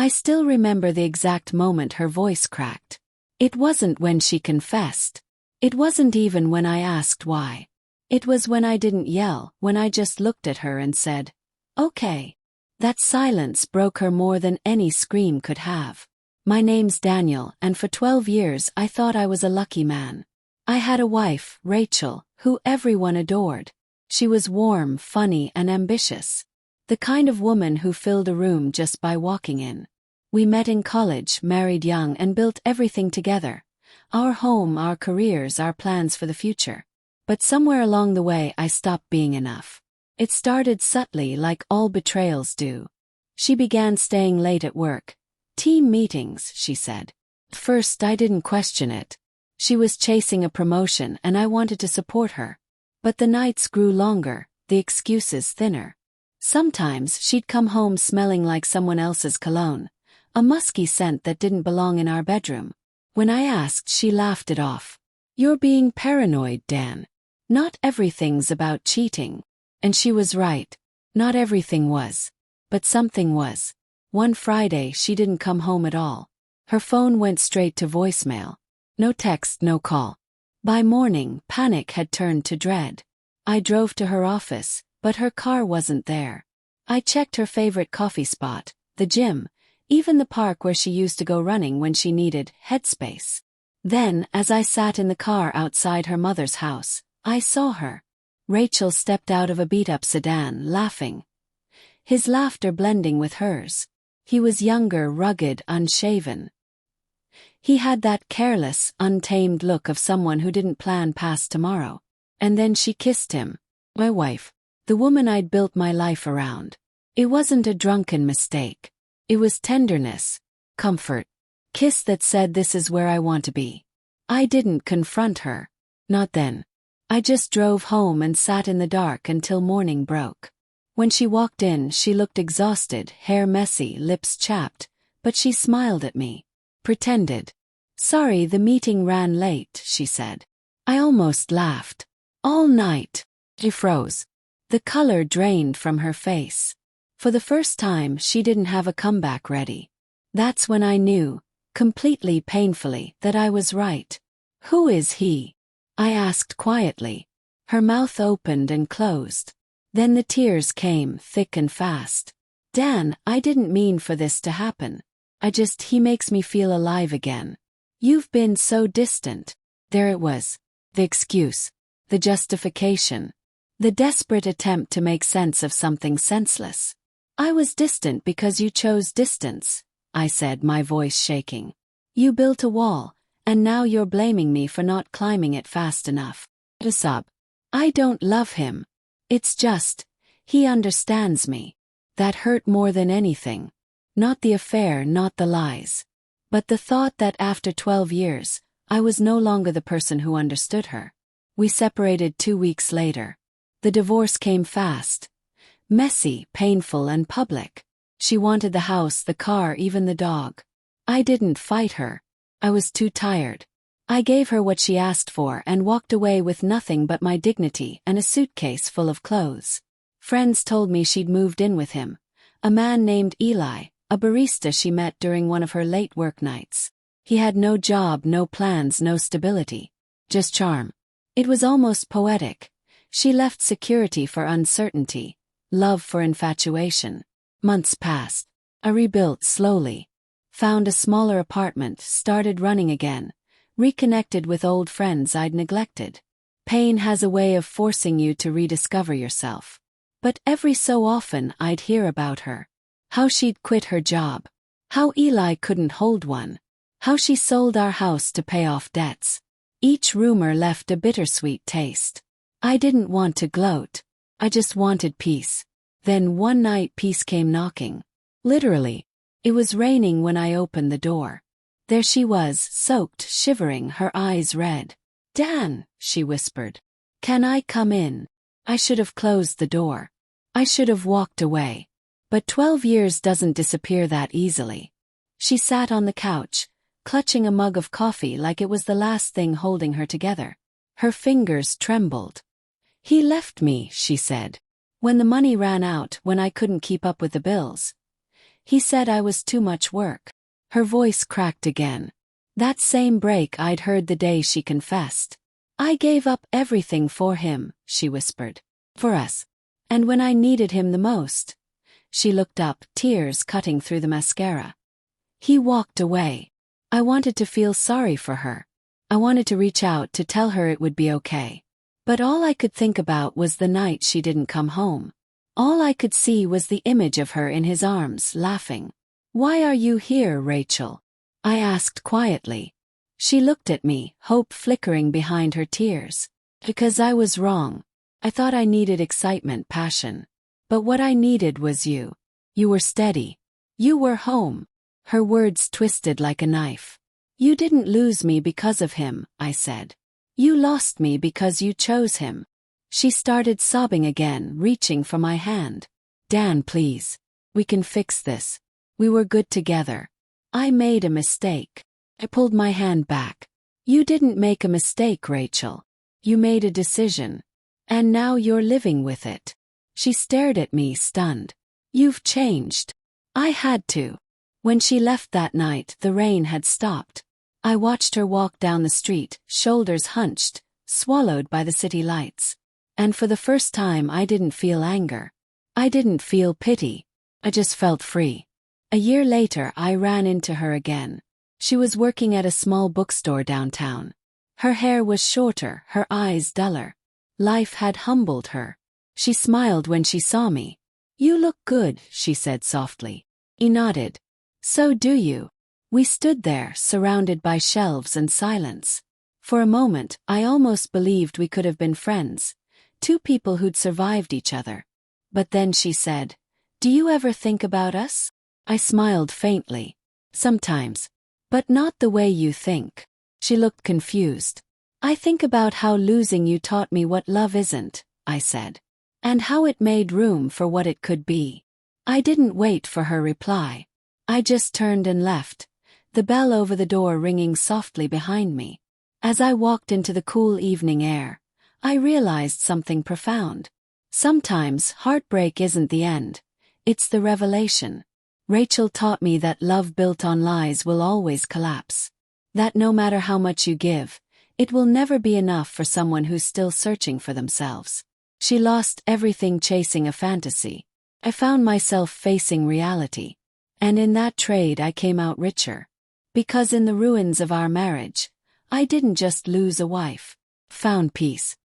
I still remember the exact moment her voice cracked. It wasn't when she confessed. It wasn't even when I asked why. It was when I didn't yell, when I just looked at her and said, "Okay." That silence broke her more than any scream could have. My name's Daniel, and for 12 years I thought I was a lucky man. I had a wife, Rachel, who everyone adored. She was warm, funny, and ambitious. The kind of woman who filled a room just by walking in. We met in college, married young, and built everything together. Our home, our careers, our plans for the future. But somewhere along the way I stopped being enough. It started subtly, like all betrayals do. She began staying late at work. "Team meetings," she said. At first I didn't question it. She was chasing a promotion and I wanted to support her. But the nights grew longer, the excuses thinner. Sometimes she'd come home smelling like someone else's cologne, a musky scent that didn't belong in our bedroom. When I asked, she laughed it off. "You're being paranoid, Dan. Not everything's about cheating." And she was right. Not everything was. But something was. One Friday she didn't come home at all. Her phone went straight to voicemail. No text, no call. By morning, panic had turned to dread. I drove to her office, but her car wasn't there. I checked her favorite coffee spot, the gym, even the park where she used to go running when she needed headspace. Then, as I sat in the car outside her mother's house, I saw her. Rachel stepped out of a beat-up sedan, laughing. His laughter blending with hers. He was younger, rugged, unshaven. He had that careless, untamed look of someone who didn't plan past tomorrow. And then she kissed him. My wife. The woman I'd built my life around. It wasn't a drunken mistake. It was tenderness, comfort. Kiss that said, "This is where I want to be." I didn't confront her. Not then. I just drove home and sat in the dark until morning broke. When she walked in, she looked exhausted, hair messy, lips chapped, but she smiled at me. Pretended. "Sorry, the meeting ran late," she said. I almost laughed. All night. She froze. The color drained from her face. For the first time, she didn't have a comeback ready. That's when I knew, completely painfully, that I was right. "Who is he?" I asked quietly. Her mouth opened and closed. Then the tears came, thick and fast. "Dan, I didn't mean for this to happen. He makes me feel alive again. You've been so distant." There it was. The excuse. The justification. The desperate attempt to make sense of something senseless. "I was distant because you chose distance," I said, my voice shaking. "You built a wall, and now you're blaming me for not climbing it fast enough." A sob. "I don't love him. It's just, he understands me." That hurt more than anything. Not the affair, not the lies. But the thought that after 12 years, I was no longer the person who understood her. We separated 2 weeks later. The divorce came fast. Messy, painful, and public. She wanted the house, the car, even the dog. I didn't fight her. I was too tired. I gave her what she asked for and walked away with nothing but my dignity and a suitcase full of clothes. Friends told me she'd moved in with him. A man named Eli, a barista she met during one of her late work nights. He had no job, no plans, no stability. Just charm. It was almost poetic. She left security for uncertainty, love for infatuation. Months passed. I rebuilt slowly. Found a smaller apartment, started running again. Reconnected with old friends I'd neglected. Pain has a way of forcing you to rediscover yourself. But every so often I'd hear about her. How she'd quit her job. How Eli couldn't hold one. How she sold our house to pay off debts. Each rumor left a bittersweet taste. I didn't want to gloat. I just wanted peace. Then one night peace came knocking. Literally. It was raining when I opened the door. There she was, soaked, shivering, her eyes red. "Dan," she whispered. "Can I come in?" I should have closed the door. I should have walked away. But 12 years doesn't disappear that easily. She sat on the couch, clutching a mug of coffee like it was the last thing holding her together. Her fingers trembled. "He left me," she said. "When the money ran out, when I couldn't keep up with the bills. He said I was too much work. Her voice cracked again. That same break I'd heard the day she confessed. I gave up everything for him, she whispered. For us. And when I needed him the most. She looked up, tears cutting through the mascara. He walked away. I wanted to feel sorry for her. I wanted to reach out to tell her it would be okay. But all I could think about was the night she didn't come home. All I could see was the image of her in his arms, laughing. "Why are you here, Rachel?" I asked quietly. She looked at me, hope flickering behind her tears. Because I was wrong. I thought I needed excitement, passion. But what I needed was you. You were steady. You were home. Her words twisted like a knife. You didn't lose me because of him, I said. You lost me because you chose him. She started sobbing again, reaching for my hand. Dan, please. We can fix this. We were good together. I made a mistake. I pulled my hand back. You didn't make a mistake, Rachel. You made a decision. And now you're living with it. She stared at me, stunned. You've changed. I had to. When she left that night, the rain had stopped. I watched her walk down the street, shoulders hunched, swallowed by the city lights. And for the first time I didn't feel anger. I didn't feel pity. I just felt free. A year later I ran into her again. She was working at a small bookstore downtown. Her hair was shorter, her eyes duller. Life had humbled her. She smiled when she saw me. You look good, she said softly. He nodded. So do you. We stood there, surrounded by shelves and silence. For a moment, I almost believed we could have been friends. Two people who'd survived each other. But then she said, "Do you ever think about us?" I smiled faintly. Sometimes. But not the way you think. She looked confused. I think about how losing you taught me what love isn't, I said. And how it made room for what it could be. I didn't wait for her reply. I just turned and left, the bell over the door ringing softly behind me. As I walked into the cool evening air, I realized something profound. Sometimes heartbreak isn't the end. It's the revelation. Rachel taught me that love built on lies will always collapse. That no matter how much you give, it will never be enough for someone who's still searching for themselves. She lost everything chasing a fantasy. I found myself facing reality. And in that trade I came out richer. Because in the ruins of our marriage, I didn't just lose a wife. Found peace.